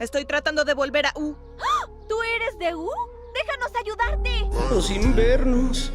Estoy tratando de volver a U. ¿Tú eres de U? ¡Déjanos ayudarte! Sin vernos.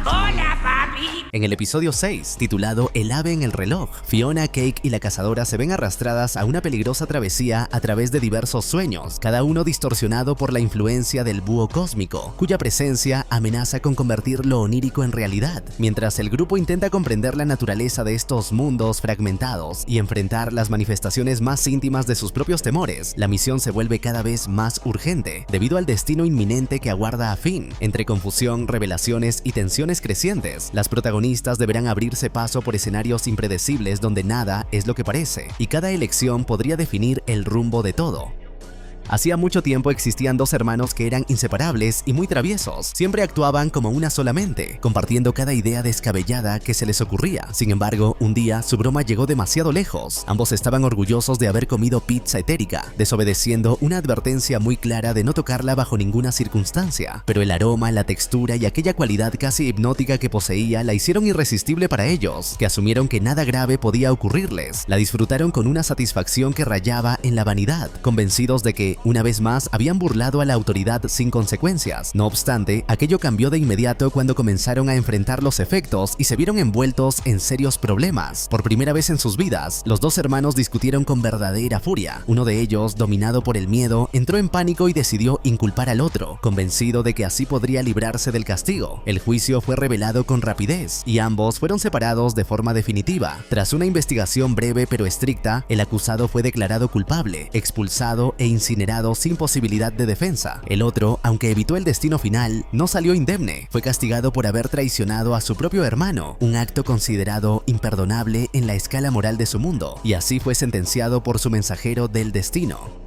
¡Hola, papi! En el episodio 6, titulado El ave en el reloj, Fiona, Cake y la cazadora se ven arrastradas a una peligrosa travesía a través de diversos sueños, cada uno distorsionado por la influencia del búho cósmico, cuya presencia amenaza con convertir lo onírico en realidad. Mientras el grupo intenta comprender la naturaleza de estos mundos fragmentados y enfrentar las manifestaciones más íntimas de sus propios temores, la misión se vuelve cada vez más urgente, debido al destino inminente que aguarda a Finn. Entre confusión, revelaciones y tensiones crecientes, las protagonistas deberán abrirse paso por escenarios impredecibles donde nada es lo que parece, y cada elección podría definir el rumbo de todo. Hacía mucho tiempo existían dos hermanos que eran inseparables y muy traviesos. Siempre actuaban como una sola mente, compartiendo cada idea descabellada que se les ocurría. Sin embargo, un día su broma llegó demasiado lejos. Ambos estaban orgullosos de haber comido pizza etérica, desobedeciendo una advertencia muy clara de no tocarla bajo ninguna circunstancia. Pero el aroma, la textura y aquella cualidad casi hipnótica que poseía la hicieron irresistible para ellos, que asumieron que nada grave podía ocurrirles. La disfrutaron con una satisfacción que rayaba en la vanidad, convencidos de que una vez más habían burlado a la autoridad sin consecuencias. No obstante, aquello cambió de inmediato cuando comenzaron a enfrentar los efectos y se vieron envueltos en serios problemas. Por primera vez en sus vidas, los dos hermanos discutieron con verdadera furia. Uno de ellos, dominado por el miedo, entró en pánico y decidió inculpar al otro, convencido de que así podría librarse del castigo. El juicio fue revelado con rapidez y ambos fueron separados de forma definitiva. Tras una investigación breve pero estricta, el acusado fue declarado culpable, expulsado e incinerado sin posibilidad de defensa. El otro, aunque evitó el destino final, no salió indemne. Fue castigado por haber traicionado a su propio hermano, un acto considerado imperdonable en la escala moral de su mundo, y así fue sentenciado por su mensajero del destino.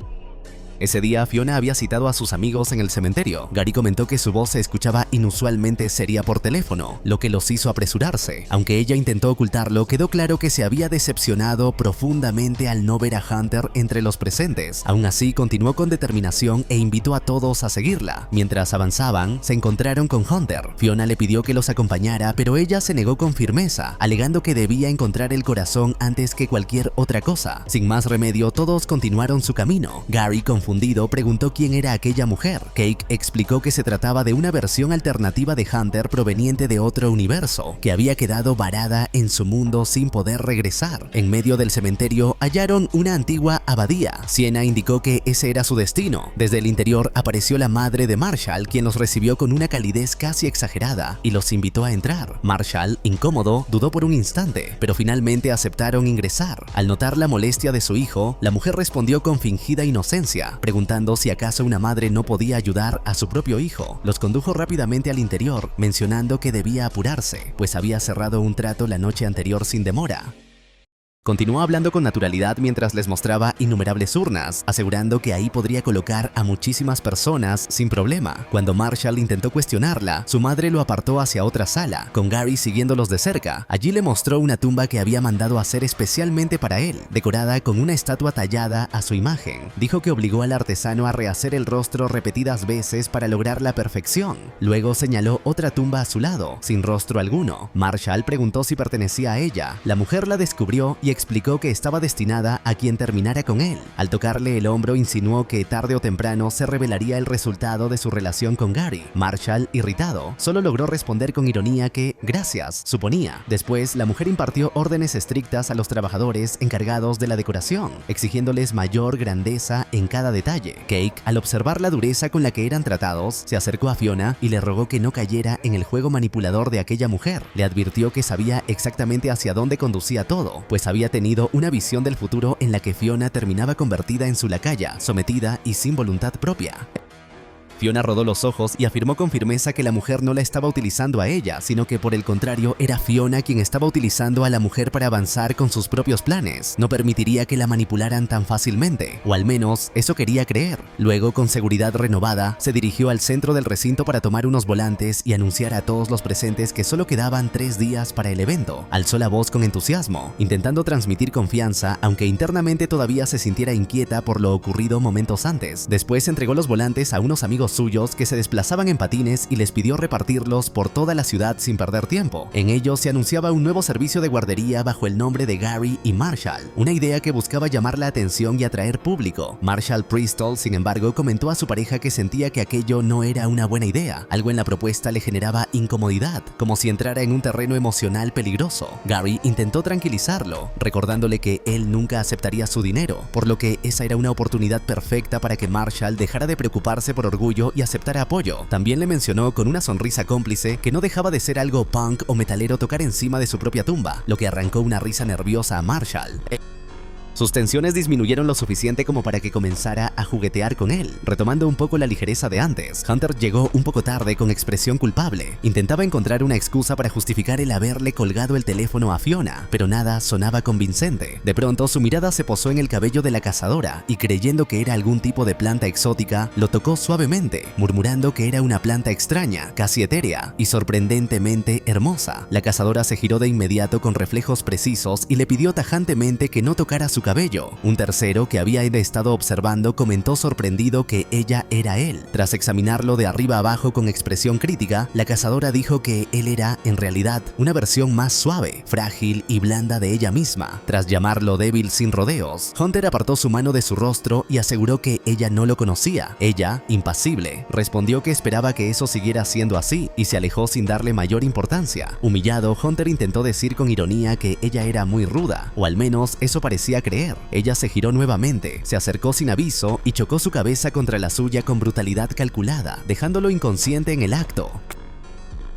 Ese día, Fiona había citado a sus amigos en el cementerio. Gary comentó que su voz se escuchaba inusualmente seria por teléfono, lo que los hizo apresurarse. Aunque ella intentó ocultarlo, quedó claro que se había decepcionado profundamente al no ver a Hunter entre los presentes. Aún así, continuó con determinación e invitó a todos a seguirla. Mientras avanzaban, se encontraron con Hunter. Fiona le pidió que los acompañara, pero ella se negó con firmeza, alegando que debía encontrar el corazón antes que cualquier otra cosa. Sin más remedio, todos continuaron su camino. Gary, confundido, preguntó quién era aquella mujer. Cake explicó que se trataba de una versión alternativa de Hunter proveniente de otro universo, que había quedado varada en su mundo sin poder regresar. En medio del cementerio hallaron una antigua abadía. Sienna indicó que ese era su destino. Desde el interior apareció la madre de Marshall, quien los recibió con una calidez casi exagerada y los invitó a entrar. Marshall, incómodo, dudó por un instante, pero finalmente aceptaron ingresar. Al notar la molestia de su hijo, la mujer respondió con fingida inocencia, preguntando si acaso una madre no podía ayudar a su propio hijo. Los condujo rápidamente al interior, mencionando que debía apurarse, pues había cerrado un trato la noche anterior sin demora. Continuó hablando con naturalidad mientras les mostraba innumerables urnas, asegurando que ahí podría colocar a muchísimas personas sin problema. Cuando Marshall intentó cuestionarla, su madre lo apartó hacia otra sala, con Gary siguiéndolos de cerca. Allí le mostró una tumba que había mandado hacer especialmente para él, decorada con una estatua tallada a su imagen. Dijo que obligó al artesano a rehacer el rostro repetidas veces para lograr la perfección. Luego señaló otra tumba a su lado, sin rostro alguno. Marshall preguntó si pertenecía a ella. La mujer la descubrió y explicó que estaba destinada a quien terminara con él. Al tocarle el hombro, insinuó que tarde o temprano se revelaría el resultado de su relación con Gary. Marshall, irritado, solo logró responder con ironía que gracias, suponía. Después, la mujer impartió órdenes estrictas a los trabajadores encargados de la decoración, exigiéndoles mayor grandeza en cada detalle. Cake, al observar la dureza con la que eran tratados, se acercó a Fiona y le rogó que no cayera en el juego manipulador de aquella mujer. Le advirtió que sabía exactamente hacia dónde conducía todo, pues había tenido una visión del futuro en la que Fiona terminaba convertida en su lacaya, sometida y sin voluntad propia. Fiona rodó los ojos y afirmó con firmeza que la mujer no la estaba utilizando a ella, sino que por el contrario era Fiona quien estaba utilizando a la mujer para avanzar con sus propios planes. No permitiría que la manipularan tan fácilmente, o al menos eso quería creer. Luego, con seguridad renovada, se dirigió al centro del recinto para tomar unos volantes y anunciar a todos los presentes que solo quedaban 3 días para el evento. Alzó la voz con entusiasmo, intentando transmitir confianza, aunque internamente todavía se sintiera inquieta por lo ocurrido momentos antes. Después entregó los volantes a unos amigos amigos suyos que se desplazaban en patines y les pidió repartirlos por toda la ciudad sin perder tiempo. En ellos se anunciaba un nuevo servicio de guardería bajo el nombre de Gary y Marshall, una idea que buscaba llamar la atención y atraer público. Marshall Bristol, sin embargo, comentó a su pareja que sentía que aquello no era una buena idea. Algo en la propuesta le generaba incomodidad, como si entrara en un terreno emocional peligroso. Gary intentó tranquilizarlo, recordándole que él nunca aceptaría su dinero, por lo que esa era una oportunidad perfecta para que Marshall dejara de preocuparse por orgullo y aceptara apoyo. También le mencionó con una sonrisa cómplice que no dejaba de ser algo punk o metalero tocar encima de su propia tumba, lo que arrancó una risa nerviosa a Marshall. Sus tensiones disminuyeron lo suficiente como para que comenzara a juguetear con él, retomando un poco la ligereza de antes. Hunter llegó un poco tarde con expresión culpable. Intentaba encontrar una excusa para justificar el haberle colgado el teléfono a Fiona, pero nada sonaba convincente. De pronto su mirada se posó en el cabello de la cazadora y, creyendo que era algún tipo de planta exótica, lo tocó suavemente, murmurando que era una planta extraña, casi etérea y sorprendentemente hermosa. La cazadora se giró de inmediato con reflejos precisos y le pidió tajantemente que no tocara su cabello. Un tercero que había estado observando comentó sorprendido que ella era él. Tras examinarlo de arriba abajo con expresión crítica, la cazadora dijo que él era, en realidad, una versión más suave, frágil y blanda de ella misma. Tras llamarlo débil sin rodeos, Hunter apartó su mano de su rostro y aseguró que ella no lo conocía. Ella, impasible, respondió que esperaba que eso siguiera siendo así y se alejó sin darle mayor importancia. Humillado, Hunter intentó decir con ironía que ella era muy ruda, o al menos eso parecía creer. Ella se giró nuevamente, se acercó sin aviso y chocó su cabeza contra la suya con brutalidad calculada, dejándolo inconsciente en el acto.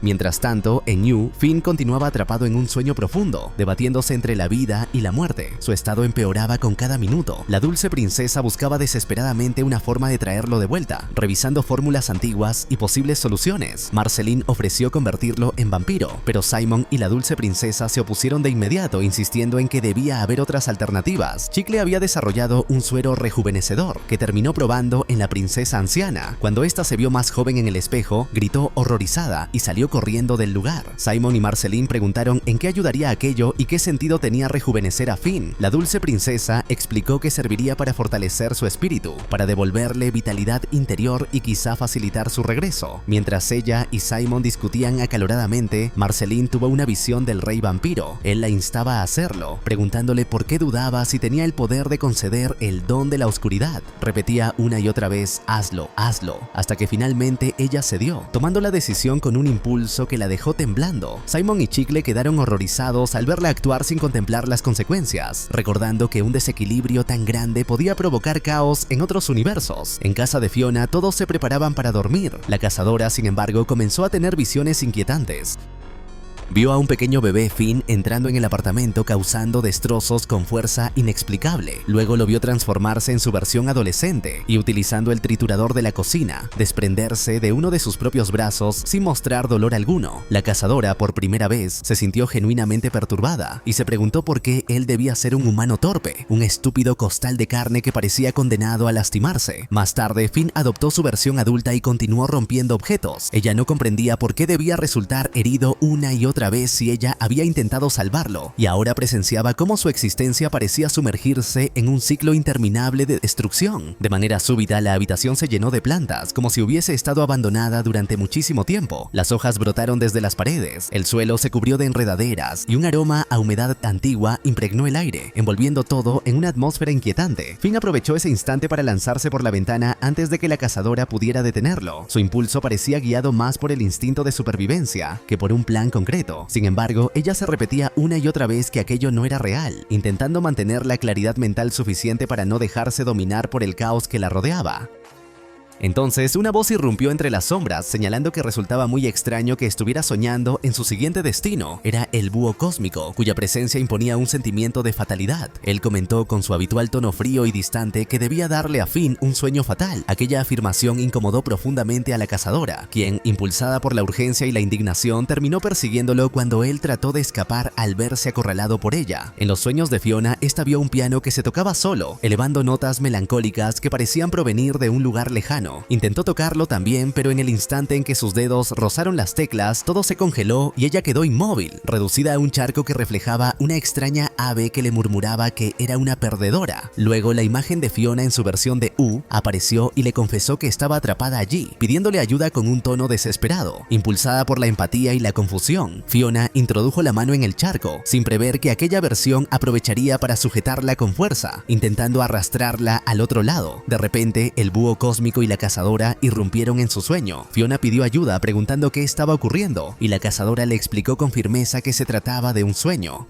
Mientras tanto, en New, Finn continuaba atrapado en un sueño profundo, debatiéndose entre la vida y la muerte. Su estado empeoraba con cada minuto. La dulce princesa buscaba desesperadamente una forma de traerlo de vuelta, revisando fórmulas antiguas y posibles soluciones. Marceline ofreció convertirlo en vampiro, pero Simon y la dulce princesa se opusieron de inmediato, insistiendo en que debía haber otras alternativas. Chicle había desarrollado un suero rejuvenecedor, que terminó probando en la princesa anciana. Cuando ésta se vio más joven en el espejo, gritó horrorizada y salió corriendo del lugar. Simon y Marceline preguntaron en qué ayudaría aquello y qué sentido tenía rejuvenecer a Finn. La dulce princesa explicó que serviría para fortalecer su espíritu, para devolverle vitalidad interior y quizá facilitar su regreso. Mientras ella y Simon discutían acaloradamente, Marceline tuvo una visión del rey vampiro. Él la instaba a hacerlo, preguntándole por qué dudaba si tenía el poder de conceder el don de la oscuridad. Repetía una y otra vez, hazlo, hazlo, hasta que finalmente ella cedió, tomando la decisión con un impulso que la dejó temblando. Simon y Chicle quedaron horrorizados al verla actuar sin contemplar las consecuencias, recordando que un desequilibrio tan grande podía provocar caos en otros universos. En casa de Fiona todos se preparaban para dormir. La cazadora, sin embargo, comenzó a tener visiones inquietantes. Vio a un pequeño bebé Finn entrando en el apartamento causando destrozos con fuerza inexplicable. Luego lo vio transformarse en su versión adolescente y, utilizando el triturador de la cocina, desprenderse de uno de sus propios brazos sin mostrar dolor alguno. La cazadora, por primera vez, se sintió genuinamente perturbada y se preguntó por qué él debía ser un humano torpe, un estúpido costal de carne que parecía condenado a lastimarse. Más tarde, Finn adoptó su versión adulta y continuó rompiendo objetos. Ella no comprendía por qué debía resultar herido una y otra vez si ella había intentado salvarlo, y ahora presenciaba cómo su existencia parecía sumergirse en un ciclo interminable de destrucción. De manera súbita, la habitación se llenó de plantas, como si hubiese estado abandonada durante muchísimo tiempo. Las hojas brotaron desde las paredes, el suelo se cubrió de enredaderas y un aroma a humedad antigua impregnó el aire, envolviendo todo en una atmósfera inquietante. Finn aprovechó ese instante para lanzarse por la ventana antes de que la cazadora pudiera detenerlo. Su impulso parecía guiado más por el instinto de supervivencia que por un plan concreto. Sin embargo, ella se repetía una y otra vez que aquello no era real, intentando mantener la claridad mental suficiente para no dejarse dominar por el caos que la rodeaba. Entonces, una voz irrumpió entre las sombras, señalando que resultaba muy extraño que estuviera soñando en su siguiente destino. Era el búho cósmico, cuya presencia imponía un sentimiento de fatalidad. Él comentó con su habitual tono frío y distante que debía darle a Finn un sueño fatal. Aquella afirmación incomodó profundamente a la cazadora, quien, impulsada por la urgencia y la indignación, terminó persiguiéndolo cuando él trató de escapar al verse acorralado por ella. En los sueños de Fiona, esta vio un piano que se tocaba solo, elevando notas melancólicas que parecían provenir de un lugar lejano. piano. Intentó tocarlo también, pero en el instante en que sus dedos rozaron las teclas, todo se congeló y ella quedó inmóvil, reducida a un charco que reflejaba una extraña ave que le murmuraba que era una perdedora. Luego, la imagen de Fiona en su versión de apareció y le confesó que estaba atrapada allí, pidiéndole ayuda con un tono desesperado. Impulsada por la empatía y la confusión, Fiona introdujo la mano en el charco, sin prever que aquella versión aprovecharía para sujetarla con fuerza, intentando arrastrarla al otro lado. De repente, el búho cósmico y la cazadora irrumpieron en su sueño. Fiona pidió ayuda preguntando qué estaba ocurriendo, y la cazadora le explicó con firmeza que se trataba de un sueño.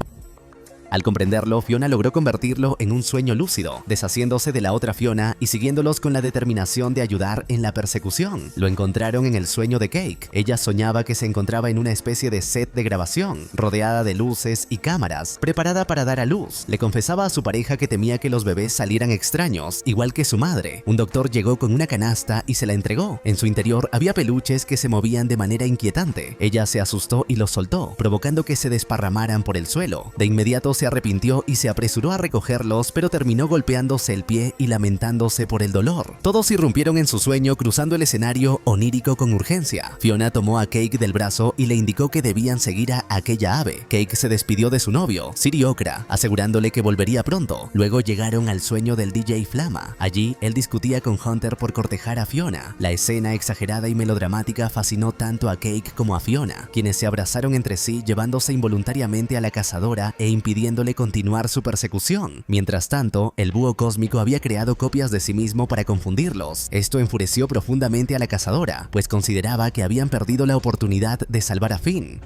Al comprenderlo, Fiona logró convertirlo en un sueño lúcido, deshaciéndose de la otra Fiona y siguiéndolos con la determinación de ayudar en la persecución. Lo encontraron en el sueño de Cake. Ella soñaba que se encontraba en una especie de set de grabación, rodeada de luces y cámaras, preparada para dar a luz. Le confesaba a su pareja que temía que los bebés salieran extraños, igual que su madre. Un doctor llegó con una canasta y se la entregó. En su interior había peluches que se movían de manera inquietante. Ella se asustó y los soltó, provocando que se desparramaran por el suelo. De inmediato se arrepintió y se apresuró a recogerlos, pero terminó golpeándose el pie y lamentándose por el dolor. Todos irrumpieron en su sueño, cruzando el escenario onírico con urgencia. Fiona tomó a Cake del brazo y le indicó que debían seguir a aquella ave. Cake se despidió de su novio, Siri Okra, asegurándole que volvería pronto. Luego llegaron al sueño del DJ Flama. Allí, él discutía con Hunter por cortejar a Fiona. La escena exagerada y melodramática fascinó tanto a Cake como a Fiona, quienes se abrazaron entre sí, llevándose involuntariamente a la cazadora e impidiéndole continuar su persecución. Mientras tanto, el búho cósmico había creado copias de sí mismo para confundirlos. Esto enfureció profundamente a la cazadora, pues consideraba que habían perdido la oportunidad de salvar a Finn.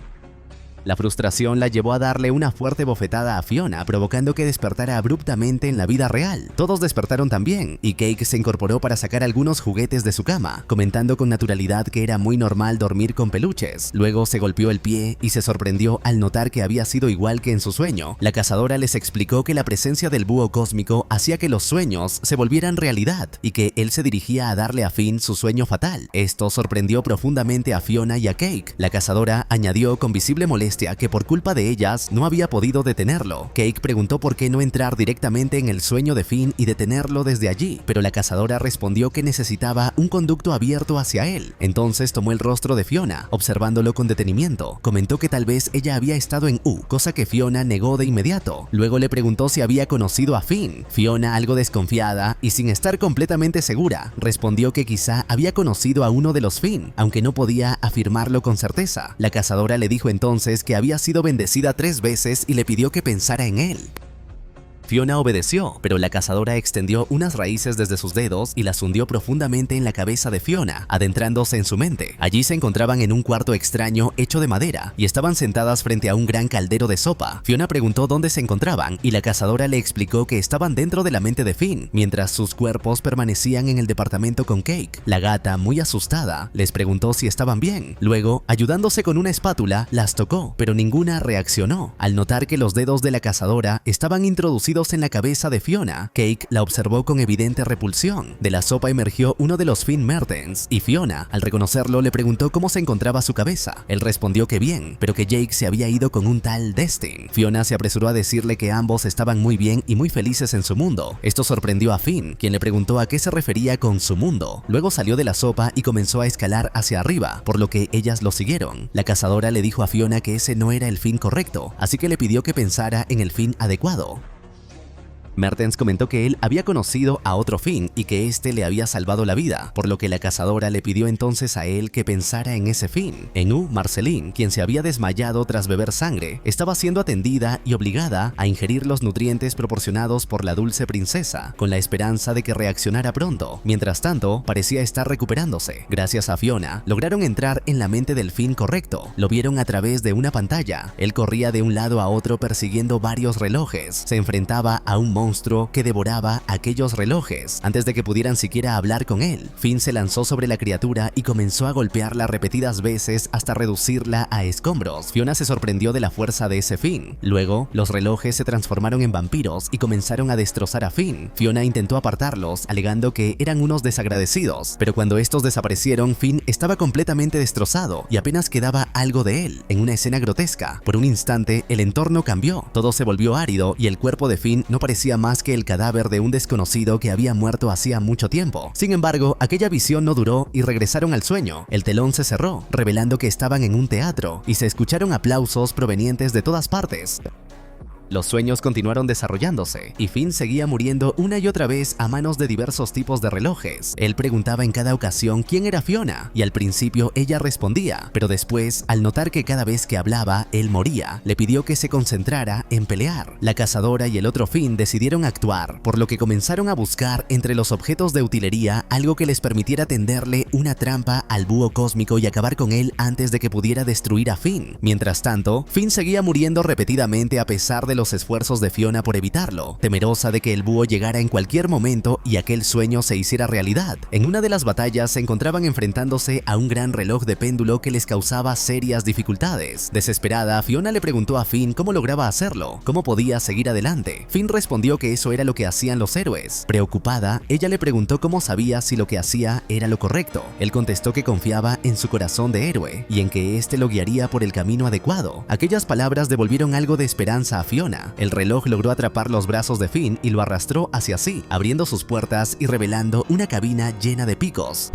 La frustración la llevó a darle una fuerte bofetada a Fiona, provocando que despertara abruptamente en la vida real. Todos despertaron también, y Cake se incorporó para sacar algunos juguetes de su cama, comentando con naturalidad que era muy normal dormir con peluches. Luego se golpeó el pie y se sorprendió al notar que había sido igual que en su sueño. La cazadora les explicó que la presencia del búho cósmico hacía que los sueños se volvieran realidad, y que él se dirigía a darle a Finn su sueño fatal. Esto sorprendió profundamente a Fiona y a Cake. La cazadora añadió con visible molestia que por culpa de ellas no había podido detenerlo. Cake preguntó por qué no entrar directamente en el sueño de Finn y detenerlo desde allí, pero la cazadora respondió que necesitaba un conducto abierto hacia él. Entonces tomó el rostro de Fiona, observándolo con detenimiento. Comentó que tal vez ella había estado en cosa que Fiona negó de inmediato. Luego le preguntó si había conocido a Finn. Fiona, algo desconfiada y sin estar completamente segura, respondió que quizá había conocido a uno de los Finn, aunque no podía afirmarlo con certeza. La cazadora le dijo entonces que había sido bendecida 3 veces y le pidió que pensara en él. Fiona obedeció, pero la cazadora extendió unas raíces desde sus dedos y las hundió profundamente en la cabeza de Fiona, adentrándose en su mente. Allí se encontraban en un cuarto extraño hecho de madera y estaban sentadas frente a un gran caldero de sopa. Fiona preguntó dónde se encontraban y la cazadora le explicó que estaban dentro de la mente de Finn, mientras sus cuerpos permanecían en el departamento con Cake. La gata, muy asustada, les preguntó si estaban bien. Luego, ayudándose con una espátula, las tocó, pero ninguna reaccionó. Al notar que los dedos de la cazadora estaban introducidos en la cabeza de Fiona, Cake la observó con evidente repulsión. De la sopa emergió uno de los Finn Mertens, y Fiona, al reconocerlo, le preguntó cómo se encontraba su cabeza. Él respondió que bien, pero que Jake se había ido con un tal Destin. Fiona se apresuró a decirle que ambos estaban muy bien y muy felices en su mundo. Esto sorprendió a Finn, quien le preguntó a qué se refería con su mundo. Luego salió de la sopa y comenzó a escalar hacia arriba, por lo que ellas lo siguieron. La cazadora le dijo a Fiona que ese no era el Finn correcto, así que le pidió que pensara en el Finn adecuado. Mertens comentó que él había conocido a otro Finn y que este le había salvado la vida, por lo que la cazadora le pidió entonces a él que pensara en ese Finn. En Marceline, quien se había desmayado tras beber sangre, estaba siendo atendida y obligada a ingerir los nutrientes proporcionados por la dulce princesa, con la esperanza de que reaccionara pronto. Mientras tanto, parecía estar recuperándose. Gracias a Fiona, lograron entrar en la mente del Finn correcto. Lo vieron a través de una pantalla. Él corría de un lado a otro persiguiendo varios relojes. Se enfrentaba a un monstruo que devoraba aquellos relojes. Antes de que pudieran siquiera hablar con él, Finn se lanzó sobre la criatura y comenzó a golpearla repetidas veces hasta reducirla a escombros. Fiona se sorprendió de la fuerza de ese Finn. Luego, los relojes se transformaron en vampiros y comenzaron a destrozar a Finn. Fiona intentó apartarlos, alegando que eran unos desagradecidos, pero cuando estos desaparecieron, Finn estaba completamente destrozado y apenas quedaba algo de él. En una escena grotesca, por un instante, el entorno cambió. Todo se volvió árido y el cuerpo de Finn no parecía parecía más que el cadáver de un desconocido que había muerto hacía mucho tiempo. Sin embargo, aquella visión no duró y regresaron al sueño. El telón se cerró, revelando que estaban en un teatro, y se escucharon aplausos provenientes de todas partes. Los sueños continuaron desarrollándose, y Finn seguía muriendo una y otra vez a manos de diversos tipos de relojes. Él preguntaba en cada ocasión quién era Fiona, y al principio ella respondía, pero después, al notar que cada vez que hablaba, él moría, le pidió que se concentrara en pelear. La cazadora y el otro Finn decidieron actuar, por lo que comenzaron a buscar entre los objetos de utilería algo que les permitiera tenderle una trampa al búho cósmico y acabar con él antes de que pudiera destruir a Finn. Mientras tanto, Finn seguía muriendo repetidamente a pesar de los esfuerzos de Fiona por evitarlo, temerosa de que el búho llegara en cualquier momento y aquel sueño se hiciera realidad. En una de las batallas se encontraban enfrentándose a un gran reloj de péndulo que les causaba serias dificultades. Desesperada, Fiona le preguntó a Finn cómo lograba hacerlo, cómo podía seguir adelante. Finn respondió que eso era lo que hacían los héroes. Preocupada, ella le preguntó cómo sabía si lo que hacía era lo correcto. Él contestó que confiaba en su corazón de héroe y en que éste lo guiaría por el camino adecuado. Aquellas palabras devolvieron algo de esperanza a Fiona. El reloj logró atrapar los brazos de Finn y lo arrastró hacia sí, abriendo sus puertas y revelando una cabina llena de picos.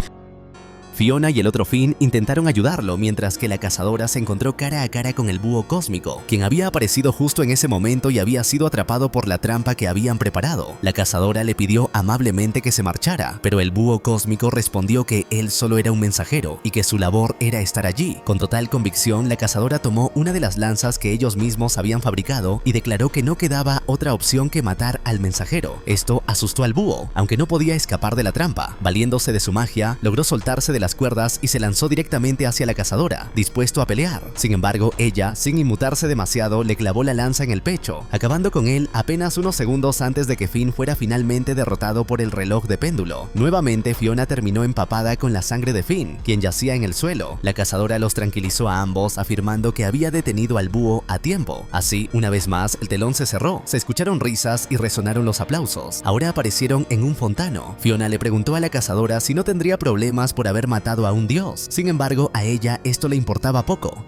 Fiona y el otro Finn intentaron ayudarlo mientras que la cazadora se encontró cara a cara con el búho cósmico, quien había aparecido justo en ese momento y había sido atrapado por la trampa que habían preparado. La cazadora le pidió amablemente que se marchara, pero el búho cósmico respondió que él solo era un mensajero y que su labor era estar allí. Con total convicción, la cazadora tomó una de las lanzas que ellos mismos habían fabricado y declaró que no quedaba otra opción que matar al mensajero. Esto asustó al búho, aunque no podía escapar de la trampa. Valiéndose de su magia, logró soltarse de las cuerdas y se lanzó directamente hacia la cazadora, dispuesto a pelear. Sin embargo, ella, sin inmutarse demasiado, le clavó la lanza en el pecho, acabando con él apenas unos segundos antes de que Finn fuera finalmente derrotado por el reloj de péndulo. Nuevamente, Fiona terminó empapada con la sangre de Finn, quien yacía en el suelo. La cazadora los tranquilizó a ambos, afirmando que había detenido al búho a tiempo. Así, una vez más, el telón se cerró, se escucharon risas y resonaron los aplausos. Ahora aparecieron en un fontano. Fiona le preguntó a la cazadora si no tendría problemas por haber matado a un dios. Sin embargo, a ella esto le importaba poco.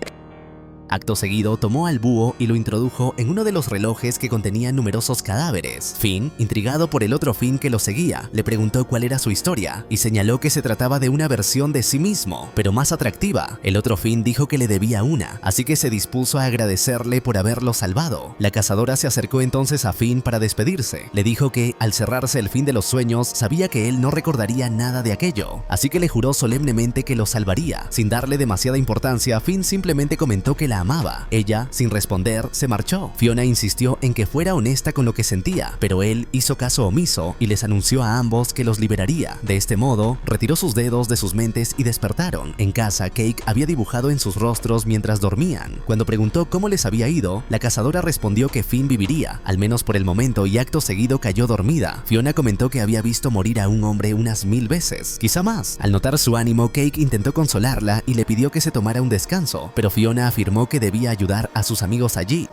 Acto seguido, tomó al búho y lo introdujo en uno de los relojes que contenían numerosos cadáveres. Finn, intrigado por el otro Finn que lo seguía, le preguntó cuál era su historia y señaló que se trataba de una versión de sí mismo, pero más atractiva. El otro Finn dijo que le debía una, así que se dispuso a agradecerle por haberlo salvado. La cazadora se acercó entonces a Finn para despedirse. Le dijo que, al cerrarse el fin de los sueños, sabía que él no recordaría nada de aquello, así que le juró solemnemente que lo salvaría. Sin darle demasiada importancia, Finn simplemente comentó que la amaba. Ella, sin responder, se marchó. Fiona insistió en que fuera honesta con lo que sentía, pero él hizo caso omiso y les anunció a ambos que los liberaría. De este modo, retiró sus dedos de sus mentes y despertaron. En casa, Cake había dibujado en sus rostros mientras dormían. Cuando preguntó cómo les había ido, la cazadora respondió que Finn viviría, al menos por el momento, y acto seguido cayó dormida. Fiona comentó que había visto morir a un hombre unas 1000 veces, quizá más. Al notar su ánimo, Cake intentó consolarla y le pidió que se tomara un descanso, pero Fiona afirmó que debía ayudar a sus amigos allí.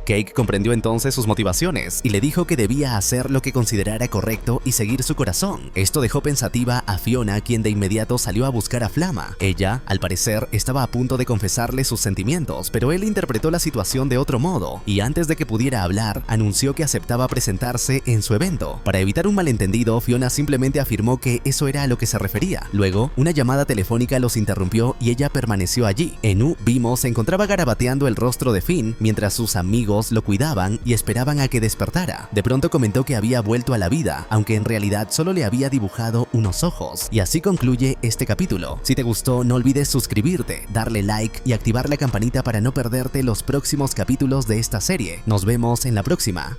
Cake comprendió entonces sus motivaciones y le dijo que debía hacer lo que considerara correcto y seguir su corazón. Esto dejó pensativa a Fiona, quien de inmediato salió a buscar a Flama. Ella, al parecer, estaba a punto de confesarle sus sentimientos, pero él interpretó la situación de otro modo y antes de que pudiera hablar, anunció que aceptaba presentarse en su evento. Para evitar un malentendido, Fiona simplemente afirmó que eso era a lo que se refería. Luego, una llamada telefónica los interrumpió y ella permaneció allí. En vimos se encontraba garabateando el rostro de Finn mientras sus amigos lo cuidaban y esperaban a que despertara. De pronto comentó que había vuelto a la vida, aunque en realidad solo le había dibujado unos ojos. Y así concluye este capítulo. Si te gustó, no olvides suscribirte, darle like y activar la campanita para no perderte los próximos capítulos de esta serie. Nos vemos en la próxima.